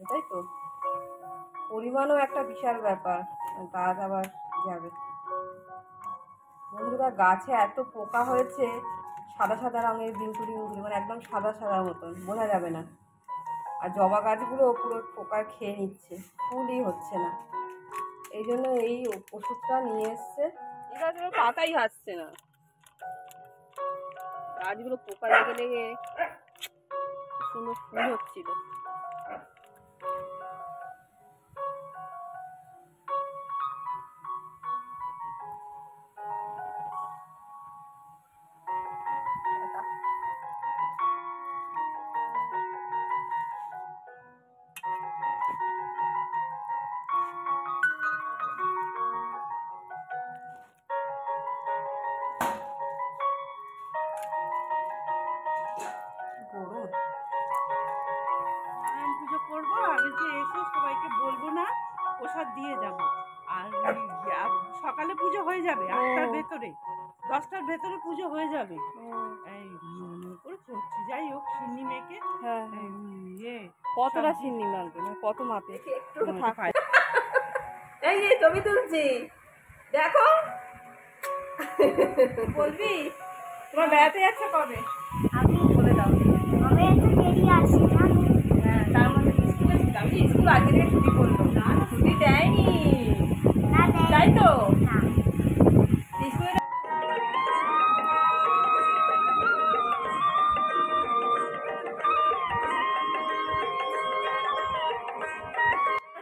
তাই তো, পরিমাণও একটা বিশাল ব্যাপার। গাছ আবার যাবে। বন্ধুরা, গাছে এত পোকা হয়েছে, সাদা সাদা রঙের বিঙ্কুরি বিঙ্কুরি, মানে একদম সাদা সাদা মতন, বোঝা যাবে না। আর জবা গাছগুলো পুরো পোকায় খেয়ে নিচ্ছে, ফুলই হচ্ছে না। এই জন্য এই ওষুধটা নিয়ে এসছে। এই গাছগুলো পাতাই হাসছে না, গাছগুলো পোকা লেগে লেগে সুন্দর ফুল হচ্ছিল। নারায়ণ পুজো করবো, আমি যে এসে সবাইকে বলবো না, প্রসাদ দিয়ে যাব। আর সকালে পুজো হয়ে যাবে 8টার ভেতরে, 10টার ভেতরে পুজো হয়ে যাবে। এই করে করছি, যাই হোক সিন্নি মেয়েকে। হ্যাঁ, কতটা সিন্নি মারবে না, কত মাপে একটু থাকায়। এই যে ছবি তুলছি, দেখো। বলবি তোমার বেড়াতে যাচ্ছে কবে? আমি বলে দাও। আমি একটু দেরি আসি না। হ্যাঁ, তার মধ্যে স্কুলে আমি স্কুল আগে থেকে ছুটি করলো না, ছুটি দেয়নি। না তাই তো না। স্কুলে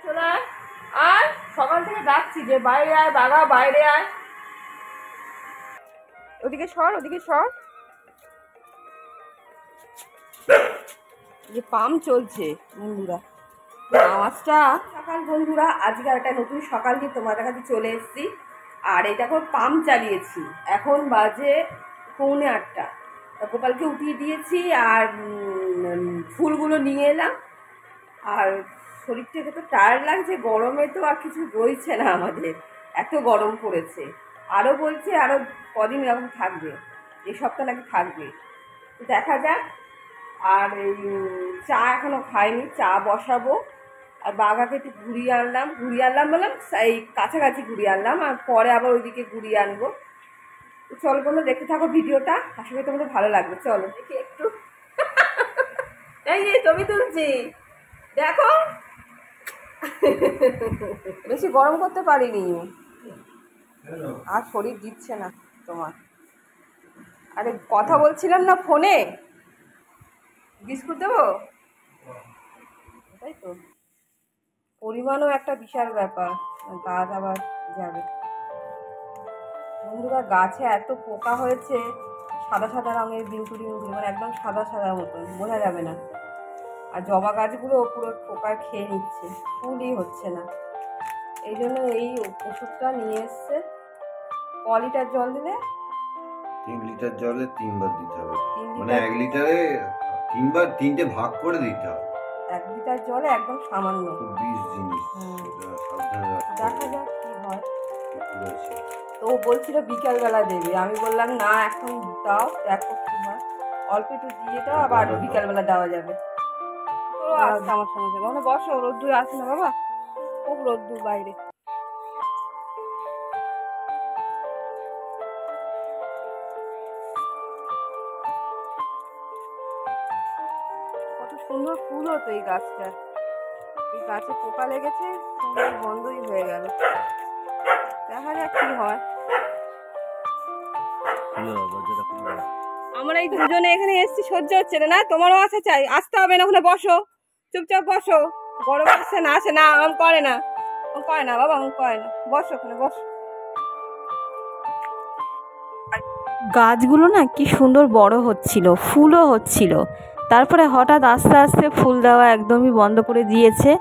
চলে আয়। আর সকাল থেকে ডাকছি যে বাইরে আয় বাবা, বাইরে আয়। ওদিকে সর, ওদিকে সর। যে পাম্প চলছে বন্ধুরা, আওয়াজটা। সকাল বন্ধুরা, আজকে একটা নতুন সকাল নিয়ে তোমাদের কাছে চলে এসেছি। আর এই দেখো পাম্প চালিয়েছি, এখন বাজে 7:45। গোপালকে উঠিয়ে দিয়েছি আর ফুলগুলো নিয়ে এলাম। আর শরীর থেকে তো টায়ার্ড লাগছে, গরমে তো আর কিছু রয়েছে না আমাদের, এত গরম পড়েছে। আরও বলছে আরও কদিন এরকম থাকবে, এই সপ্তাহ নাকি থাকবে, তো দেখা যাক। আর এই চা এখনও খাইনি, চা বসাবো। আর বাঘাকে একটু ঘুরিয়ে আনলাম বললাম, এই কাছাকাছি ঘুরিয়ে আনলাম, আর পরে আবার ওইদিকে ঘুরিয়ে আনবো। তো চলো বন্ধু, দেখতে থাকো ভিডিওটা, আশা করি তোমাদের ভালো লাগবে। চলো দেখি একটু। এই যে ছবি তুলছি, দেখো। বেশি গরম করতে পারিনি, আর শরীর দিচ্ছে না তোমার। আরে কথা বলছিলাম না ফোনে, বিস্কুট দেবো। তাই তো, পরিমাণও একটা বিশাল ব্যাপার, গাছ আবার যাবে। বন্ধুরা, গাছে এত পোকা হয়েছে, সাদা সাদা রঙের বিঙ্কুরি বিঙ্কুরি, মানে একদম সাদা সাদা মতন, বোঝা যাবে না। আর জবা গাছগুলো পুরো পোকায় খেয়ে নিচ্ছে, ফুলই হচ্ছে না। এই জন্য এই ওষুধটা নিয়ে এসছে। ক লিটার জল দিলে? 3 লিটার জলে 3 বার দিতে হবে, মানে 1 লিটারে 3 বার 3টে ভাগ করে দিতে হবে। 1 লিটার জলে একদম সামান্য, খুব বিষ জিনিস, দেখা যাক কি হয়। তো ও বলছিল বিকালবেলা দেবে, আমি বললাম না এখন দাও, দেখো কি হয়, অল্প একটু দিয়ে দাও, আবার বিকালবেলা দেওয়া যাবে। তো আসছে আমার সঙ্গে সঙ্গে, মানে বসো, রোদ্দুর আসে না বাবা, খুব রোদ্দুর বাইরে। কত সুন্দর ফুল হতো এই গাছটা, এই গাছে পোকা লেগেছে, সুন্দর বন্ধই হয়ে গেল। দেখা যাক কি হয়। আমরা এই দুজনে এখানে এসেছি, সহ্য হচ্ছে না, তোমারও আসা চাই, আসতে হবে না, ওখানে বসো, চুপচাপ বসো। গরম আসছে না, আসে না, আম করে না, করে না বাবা, আম করে না, বসো ওখানে, বসো। গাছগুলো না কি সুন্দর বড় হচ্ছিল, ফুলও হচ্ছিল, তারপরে হঠাৎ আস্তে আস্তে ফুল দেওয়া একদমই বন্ধ করে দিয়েছে।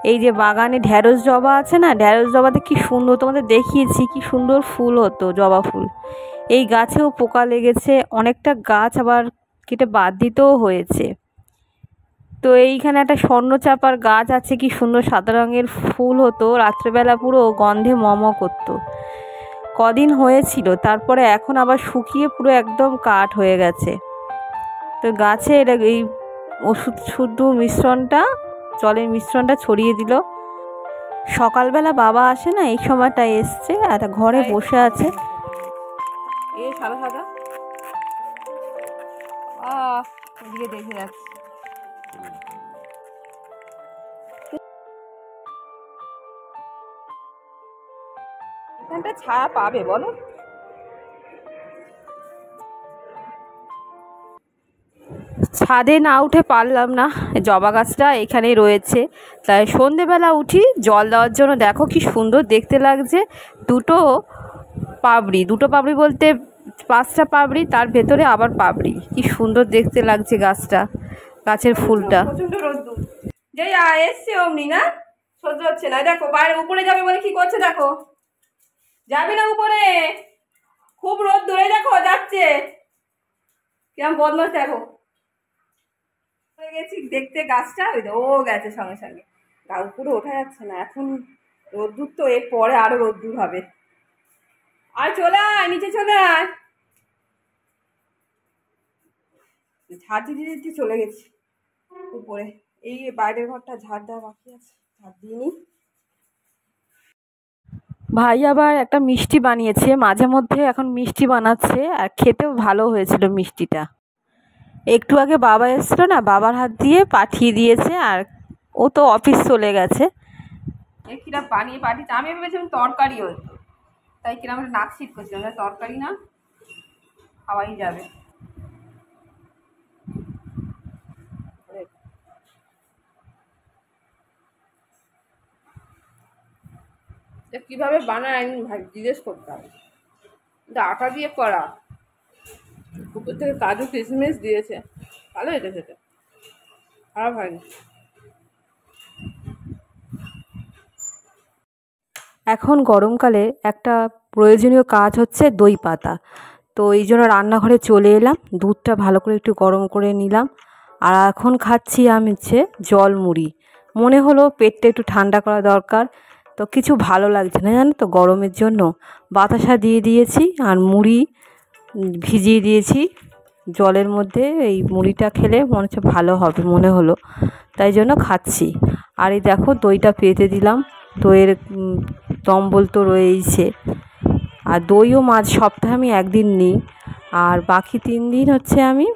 এই যে বাগানে ঢ্যাঁড়স জবা আছে না, ঢ্যাঁড়স জবাতে কি সুন্দর, তোমাদের দেখিয়েছি কি সুন্দর ফুল হতো, জবা ফুল। এই গাছেও পোকা লেগেছে, অনেকটা গাছ আবার কেটে বাদ দিতেও হয়েছে। তো এইখানে একটা স্বর্ণচাপার গাছ আছে, কি সুন্দর সাদা রঙের ফুল হতো, রাত্রেবেলা পুরো গন্ধে মম করতো। কদিন হয়েছিল, তারপরে এখন আবার শুকিয়ে পুরো একদম কাঠ হয়ে গেছে। তো গাছে এই ওষুধ শুদ্ধ মিশ্রণটা জলের মিশ্রণটা ছড়িয়ে দিল। সকালবেলা বাবা আসে না, এই সময়টা এসছে আর ঘরে বসে আছে। এ সাদা সাদা ওদিকে দেখে যাচ্ছে। এখানটা ছায়া পাবে বলো? ছাদে না উঠে পারলাম না, জবা গাছটা এখানেই রয়েছে। তাই সন্ধেবেলা উঠি জল দেওয়ার জন্য। দেখো কি সুন্দর দেখতে লাগছে, দুটো পাপড়ি বলতে 5টা পাপড়ি, তার ভেতরে আবার পাপড়ি। কি সুন্দর দেখতে লাগছে গাছটা, গাছের ফুলটা। প্রচন্ড রোদ্দুর, যেই এসছে অমনি না সহ্য হচ্ছে না। দেখো বাইরে উপরে যাবে বলে কি করছে, দেখো যাবি না উপরে, খুব রোদ ধরে, দেখো যাচ্ছে কিরম বদমাস। দেখো গেছি দেখতে গাছটা, ওই ও গেছে সঙ্গে সঙ্গে, গা উপরে ওঠা যাচ্ছে না এখন রোদ্দুর, তো এর পরে আরো রোদ্দুর হবে। আর চলে আয়, নিচে চলে আয়। ঝাড় দিতে চলে গেছি উপরে, এই বাইরের ঘরটা ঝাড় দেওয়া বাকি আছে, ঝাড় দিইনি। ভাই আবার একটা মিষ্টি বানিয়েছে, মাঝে মধ্যে এখন মিষ্টি বানাচ্ছে, আর খেতেও ভালো হয়েছিল মিষ্টিটা। একটু আগে বাবা এসেছিল না, বাবার হাত দিয়ে পাঠিয়ে দিয়েছে, আর ও তো অফিস চলে গেছে। কিরম বানিয়ে পাঠিয়েছে, আমি ভেবেছিলাম তরকারি হতো, তাই কিরম একটা নাক শীত করছিলাম, তরকারি না, খাওয়াই যাবে। কিভাবে বানায় আমি জিজ্ঞেস করতে হবে, আটা দিয়ে করা, উপর থেকে কাজু কিশমিশ দিয়েছে, ভালো হয়েছে খেতে, খারাপ হয়নি। এখন গরমকালে একটা প্রয়োজনীয় কাজ হচ্ছে দই পাতা। তো এই জন্য রান্নাঘরে চলে এলাম, দুধটা ভালো করে একটু গরম করে নিলাম। আর এখন খাচ্ছি আমি হচ্ছে জল মুড়ি। মনে হলো পেটটা একটু ঠান্ডা করা দরকার, তো কিছু ভালো লাগছে না জানো তো গরমের জন্য। বাতাসা দিয়ে দিয়েছি আর মুড়ি ভিজিয়ে দিয়েছি জলের মধ্যে। এই মুড়িটা খেলে মনে হচ্ছে ভালো হবে মনে হলো, তাই জন্য খাচ্ছি। আর এই দেখো দইটা পেতে দিলাম, দইয়ের দম্বল তো রয়েইছে। আর দইও মাঝ সপ্তাহে আমি একদিন নিই, আর বাকি 3 দিন হচ্ছে আমি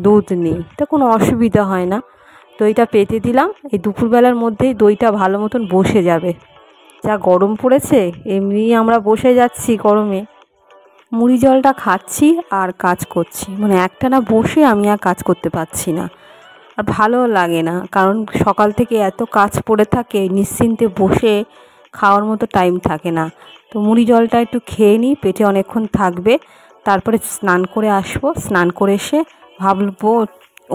দুধ নিই, তো কোনো অসুবিধা হয় না। দইটা পেতে দিলাম, এই দুপুরবেলার মধ্যেই দইটা ভালো মতন বসে যাবে। যা গরম পড়েছে, এমনি আমরা বসে যাচ্ছি গরমে। মুড়ি জলটা খাচ্ছি আর কাজ করছি, মানে একটানা বসে আমি আর কাজ করতে পারছি না, আর ভালোও লাগে না, কারণ সকাল থেকে এত কাজ পড়ে থাকে, নিশ্চিন্তে বসে খাওয়ার মতো টাইম থাকে না। তো মুড়ি জলটা একটু খেয়ে নিই, পেটে অনেকক্ষণ থাকবে, তারপরে স্নান করে আসবো। স্নান করে এসে ভাববো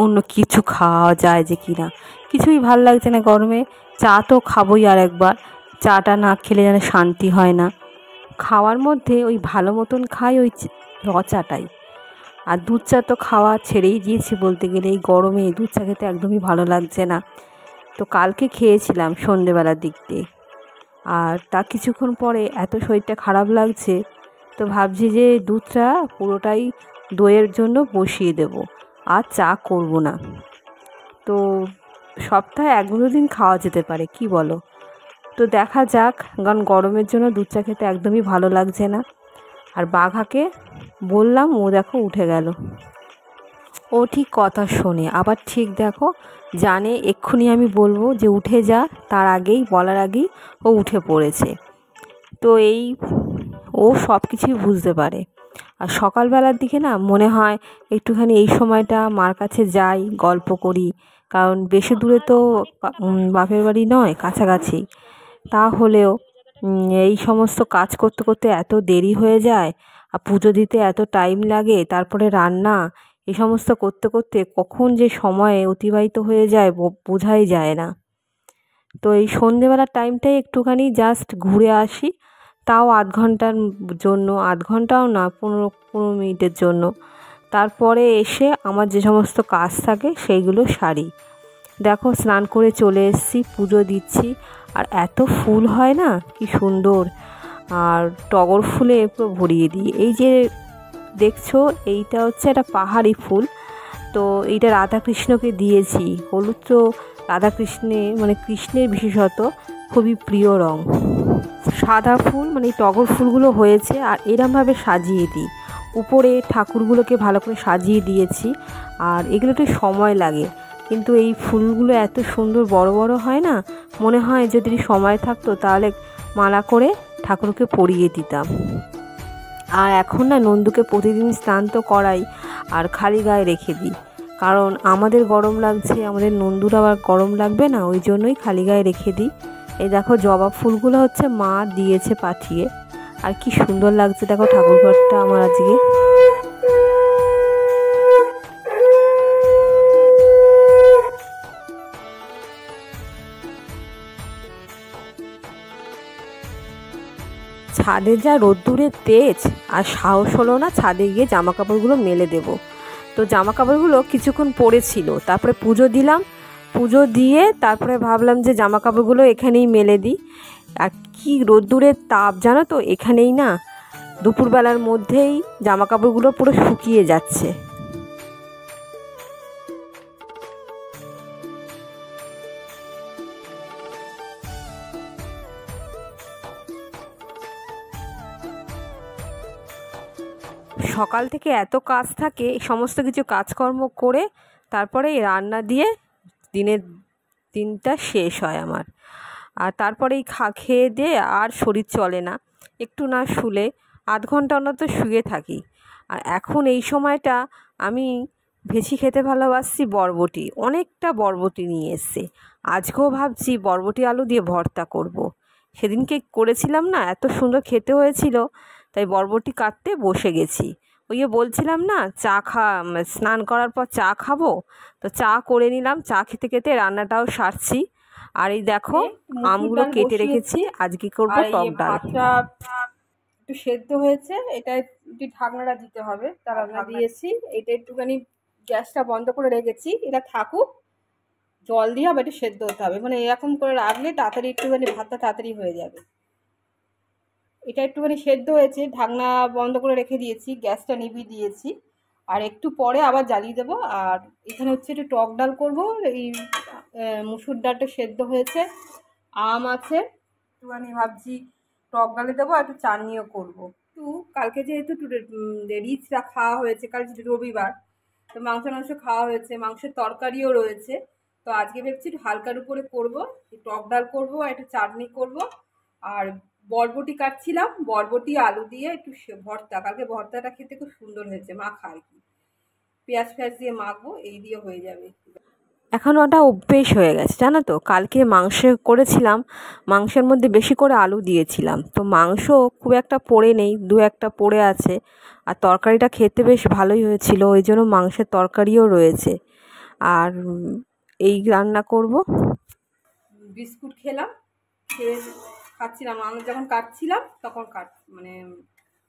অন্য কিছু খাওয়া যায় যে কিনা, কিছুই ভাল লাগছে না গরমে। চা তো খাবোই, আর একবার চাটা না খেলে যেন শান্তি হয় না। খাওয়ার মধ্যে ওই ভালো মতন খাই ওই র চাটাই, আর দুধ চা তো খাওয়া ছেড়েই দিয়েছি বলতে গেলে। এই গরমে দুধ চা খেতে একদমই ভালো লাগছে না। তো কালকে খেয়েছিলাম সন্ধেবেলার দিক দিয়ে, আর তা কিছুক্ষণ পরে এত শরীরটা খারাপ লাগছে, তো ভাবছি যে দুধটা পুরোটাই দইয়ের জন্য বসিয়ে দেব, আর চা করব না। তো সপ্তাহে 1-2 দিন খাওয়া যেতে পারে, কি বলো? তো দেখা যাক, কারণ গরমের জন্য দুধ চা খেতে একদমই ভালো লাগছে না। আর বাঘাকে বললাম, ও দেখো উঠে গেল। ও ঠিক কথা শোনে, আবার ঠিক দেখো জানে এক্ষুনি আমি বলবো যে উঠে যা, তার আগেই বলার আগেই ও উঠে পড়েছে। তো ও সব কিছুই বুঝতে পারে। আর সকালবেলার দিকে না মনে হয় একটুখানি এই সময়টা মার কাছে যাই, গল্প করি, কারণ বেশি দূরে তো বাপের বাড়ি নয়, কাছাকাছি। তা হলেও এই সমস্ত কাজ করতে করতে এত দেরি হয়ে যায়, আর পুজো দিতে এত টাইম লাগে, তারপরে রান্না, এই সমস্ত করতে করতে কখন যে সময় অতিবাহিত হয়ে যায় বোঝাই যায় না। তো এই সন্ধেবেলার টাইমটাই একটুখানি জাস্ট ঘুরে আসি, তাও 1/2 ঘন্টার জন্য, 1/2 ঘন্টাও না, 15 মিনিটের জন্য। তারপরে এসে আমার যে সমস্ত কাজ থাকে সেইগুলো সারি। দেখো স্নান করে চলে এসেছি, পুজো দিচ্ছি। আর এত ফুল হয় না, কি সুন্দর, আর টগর ফুলে পুরো ভরিয়ে দিই। এই যে দেখছো, এইটা হচ্ছে একটা পাহাড়ি ফুল, তো এইটা রাধাকৃষ্ণকে দিয়েছি। হলুদ তো মানে কৃষ্ণের বিশেষত খুবই প্রিয় রং। সাদা ফুল মানে এই টগর ফুলগুলো হয়েছে আর এরমভাবে সাজিয়ে দিই। উপরে ঠাকুরগুলোকে ভালো করে সাজিয়ে দিয়েছি। আর এগুলো একটু সময় লাগে, কিন্তু এই ফুলগুলো এত সুন্দর বড় বড় হয় না, মনে হয় যদি সময় থাকতো তাহলে মালা করে ঠাকুরকে পরিয়ে দিতাম। আর এখন না নন্দুকে প্রতিদিন স্নান তো করাই, আর খালি গায়ে রেখে দিই, কারণ আমাদের গরম লাগছে, আমাদের নন্দুর আবার গরম লাগবে না, ওই জন্যই খালি গায়ে রেখে দিই। এই দেখো জবা ফুলগুলো হচ্ছে মা দিয়েছে পাঠিয়ে, আর কি সুন্দর লাগছে দেখো ঠাকুরঘরটা আমার আজকে। ছাদে যা রোদ্দুরের তেজ, আর সাহস হলো না ছাদে গিয়ে জামা কাপড়গুলো মেলে দেব। তো জামা কাপড়গুলো কিছুক্ষণ পরেছিল, তারপরে পুজো দিলাম, পুজো দিয়ে তারপরে ভাবলাম যে জামা কাপড়গুলো এখানেই মেলে দিই। আর কি রোদ্দুরের তাপ জানো তো, এখানেই না দুপুরবেলার মধ্যেই জামা কাপড়গুলো পুরো শুকিয়ে যাচ্ছে। সকাল থেকে এত কাজ থাকে, সমস্ত কিছু কাজকর্ম করে তারপরে এই রান্না দিয়ে দিনটা শেষ হয় আমার। আর তারপরে এই খেয়ে দিয়ে আর শরীর চলে না, একটু না শুলে আধ ঘন্টা অন্তত শুয়ে থাকি। আর এখন এই সময়টা আমি ভেছি খেতে ভালোবাসি, বরবটি, অনেকটা বরবটি নিয়ে এসছে। আজকেও ভাবছি বরবটি আলু দিয়ে ভর্তা করব। সেদিনকে করেছিলাম না, এত সুন্দর খেতে হয়েছিল, তাই বরবটি কাটতে বসে গেছি। ওই যে বলছিলাম না স্নান করার পর চা খাবো, তো চা করে নিলাম, চা খেতে খেতে রান্নাটাও সারছি। আর এই দেখো আমগুলো কেটে রেখেছি, আজকে করবো টক ডাল। একটু সেদ্ধ হয়েছে, এটা একটু ঢাকনাটা দিতে হবে, তার রান্না দিয়েছি। এটা একটুখানি গ্যাসটা বন্ধ করে রেখেছি, এটা থাকুক, জল দিয়ে আবার একটু সেদ্ধ হতে হবে, মানে এরকম করে রাখলে তাড়াতাড়ি একটুখানি ভাতটা তাড়াতাড়ি হয়ে যাবে। এটা একটুখানি সেদ্ধ হয়েছে, ঢাকনা বন্ধ করে রেখে দিয়েছি, গ্যাসটা নিভিয়ে দিয়েছি। আর একটু পরে আবার জ্বালিয়ে দেবো। আর এখানে হচ্ছে একটু টক ডাল করবো, এই মুসুর ডালটা সেদ্ধ হয়েছে, আম আছে, একটুখানি ভাবছি টক ডালে দেবো, আর একটু চাটনিও করবো। একটু কালকে যেহেতু একটু রিচটা খাওয়া হয়েছে, কাল রবিবার, তো মাংস খাওয়া হয়েছে, মাংসের তরকারিও রয়েছে, তো আজকে ভেবছি একটু হালকার উপরে করবো, টক ডাল করবো, একটু চাটনি করবো। আর বরবটি কাটছিলাম, বরবটি আলু দিয়ে একটু ভর্তা, কালকে ভর্তাটা খেতে খুব সুন্দর হয়েছে, মাখা আর কি, পেঁয়াজ দিয়ে মাখবো, এই দিয়ে হয়ে যাবে। এখন ওটা অভ্যেস হয়ে গেছে জানো তো। কালকে মাংস করেছিলাম, মাংসের মধ্যে বেশি করে আলু দিয়েছিলাম, তো মাংস খুব একটা পড়ে নেই, দু একটা পড়ে আছে। আর তরকারিটা খেতে বেশ ভালোই হয়েছিল, ওই জন্য মাংসের তরকারিও রয়েছে। আর এই রান্না করব। বিস্কুট খেলাম, খেয়ে খাচ্ছিলাম, আমি যখন কাটছিলাম তখন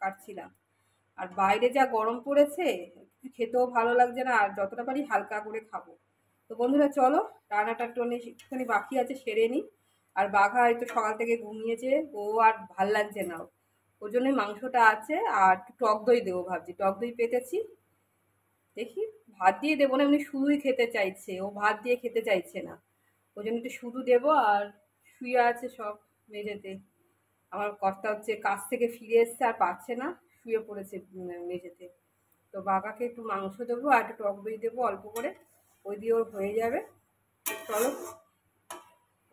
কাটছিলাম। আর বাইরে যা গরম পড়েছে, খেতেও ভালো লাগছে না, আর যতটা পারি হালকা করে খাবো। তো বন্ধুরা চলো, রান্নাটা একটুখানি বাকি আছে, সেরে নিই। আর বাঘা হয়তো সকাল থেকে ঘুমিয়েছে, ও আর ভাল লাগছে না, ওর জন্যই মাংসটা আছে। আর একটু টক দই দেবো ভাবছি, টক দই পেতেছি, দেখি ভাত দিয়ে দেবো না, এমনি শুধুই খেতে চাইছে, ও ভাত দিয়ে খেতে চাইছে না, ওই জন্য একটু শুধু দেবো। আর শুয়ে আছে সব মেঝেতে, আমার কর্তা হচ্ছে কাজ থেকে ফিরে এসছে, আর পাচ্ছে না, শুয়ে পড়েছে মেঝেতে। তো বাঘাকে একটু মাংস দেবো আর একটু টক দই দেবো অল্প করে, ওই দিয়ে ওর হয়ে যাবে। চলো,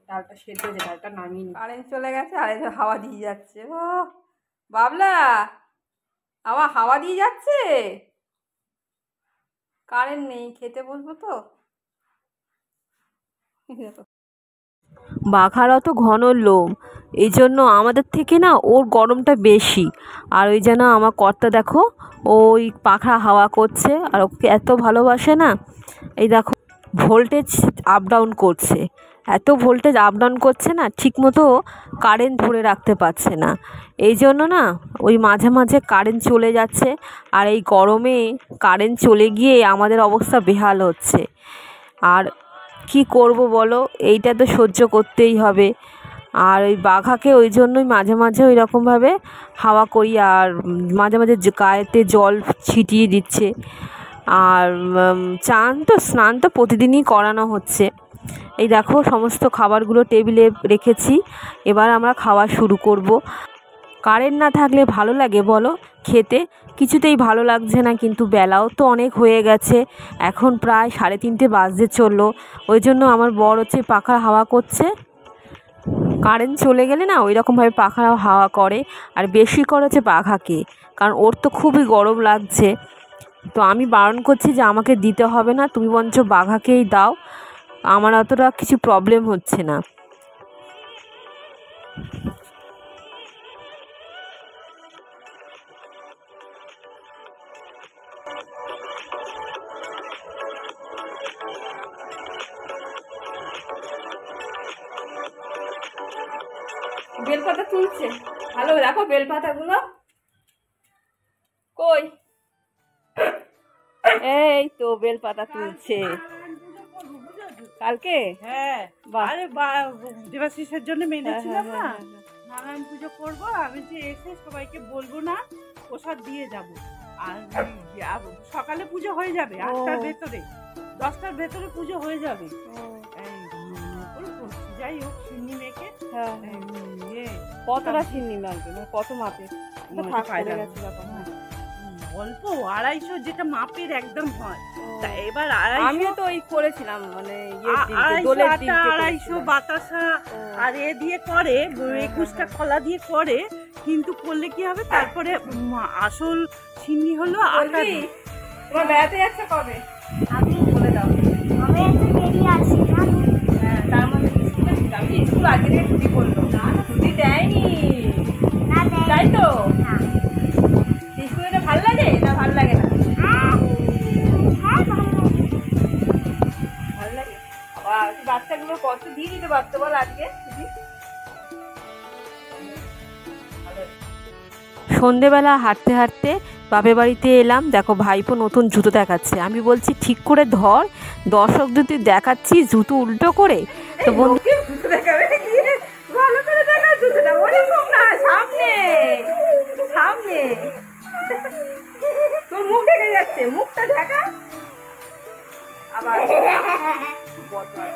ডালটা সেদ্ধ হয়েছে, ডালটা নামিয়ে নি। কারেন্ট চলে গেছে, আর এই হাওয়া দিয়ে যাচ্ছে, ও বাবলা আমার হাওয়া দিয়ে যাচ্ছে, কারেন্ট নেই, খেতে বসবো তো। বাঘার অত ঘন লোম, এই জন্য আমাদের থেকে না ওর গরমটা বেশি। আর ওই জন্য আমার কর্তা দেখো ওই পাখা হাওয়া করছে, আর ওকে এত ভালোবাসে না। এই দেখো ভোল্টেজ আপ ডাউন করছে, এত ভোল্টেজ আপ ডাউন করছে না, ঠিকমতো কারেন্ট ধরে রাখতে পারছে না, এই জন্য না ওই মাঝে মাঝে কারেন্ট চলে যাচ্ছে। আর এই গরমে কারেন্ট চলে গিয়ে আমাদের অবস্থা বেহাল হচ্ছে। আর কি করব বলো, এইটা তো সহ্য করতেই হবে। আর ওই বাঘাকে ওই জন্যই মাঝে মাঝে ওই রকমভাবে হাওয়া করি, আর মাঝে মাঝে গায়েতে জল ছিটিয়ে দিচ্ছে। আর স্নান তো প্রতিদিনই করানো হচ্ছে, এই দেখো সমস্ত খাবারগুলো টেবিলে রেখেছি, এবার আমরা খাওয়া শুরু করব। কারেন্ট না থাকলে ভালো লাগে বলো খেতে? কিছুতেই ভালো লাগছে না, কিন্তু বেলাও তো অনেক হয়ে গেছে, এখন প্রায় 3:30 বাজতে চললো। ওই জন্য আমার বর হচ্ছে পাখার হাওয়া করছে। কারেন্ট চলে গেলে না ওই রকমভাবে পাখার হাওয়া করে, আর বেশি করে হচ্ছে পাখাকে, কারণ ওর তো খুবই গরম লাগছে। তো আমি বারণ করছি যে আমাকে দিতে হবে না, তুমি বরঞ্চ বাঘাকেই দাও, আমার অতটা কিছু প্রবলেম হচ্ছে না। বেলপাতা তুলছে, ভালো দেখো বেলপাতাগুলো কই। এই তো বেলপাতা তুলছে কালকে। হ্যাঁ বাহ। আরে দেবাশিসের জন্য মেনেছিলাম না, হ্যাঁ। নারায়ণ পুজো করব, আমি যে এসে সবাইকে বলবো না, প্রসাদ দিয়ে যাব। আর সকালে পুজো হয়ে যাবে 8টার ভেতরে, 10টার ভেতরে পুজো হয়ে যাবে। এই করছি, যাই হোক সিন্নি মেখে কতটা চিনি লাগবে, মানে কত মাপে অল্প 250, যেটা মাপের একদম হয়। তা এবার আমিও তো ওই করেছিলাম, মানে 250 বাতাসা আর এ দিয়ে করে, 21টা কলা দিয়ে করে, কিন্তু করলে কি হবে তারপরে আসল সিন্নি হলো আটা। তোমার বেড়াতে যাচ্ছে কবে? আমি বলে দাও। কবে তো দেরি আছে জানো? হ্যাঁ, তার মধ্যে স্কুলে ছিলাম, স্কুল আগে থেকে ছুটি করলো না, ছুটি দেয়নি, না দেয় তাই তো? না। স্কুলে ভালো লাগে না ভালো লাগে না? হ্যাঁ ভালো লাগে। ভালো লাগে। আবার বাচ্চাগুলো কত দিয়ে দিতে পারতো বল আজকে ছুটি? সন্ধেবেলা হাঁটতে হাঁটতে বাপের বাড়িতে এলাম, দেখো ভাইপো নতুন জুতো দেখাচ্ছে। আমি বলছি ঠিক করে ধর, দর্শকদের তুই দেখাচ্ছি জুতো উল্টো করে। তো বন্ধু লোকে জুতো দেখাবে গিয়ে, ভালো করে দেখা জুতোটা, ওরকম না, সামনে সামনে। তোর মুখ ঢেকে যাচ্ছে, মুখটা ঢাকা। আবার বদমাশ।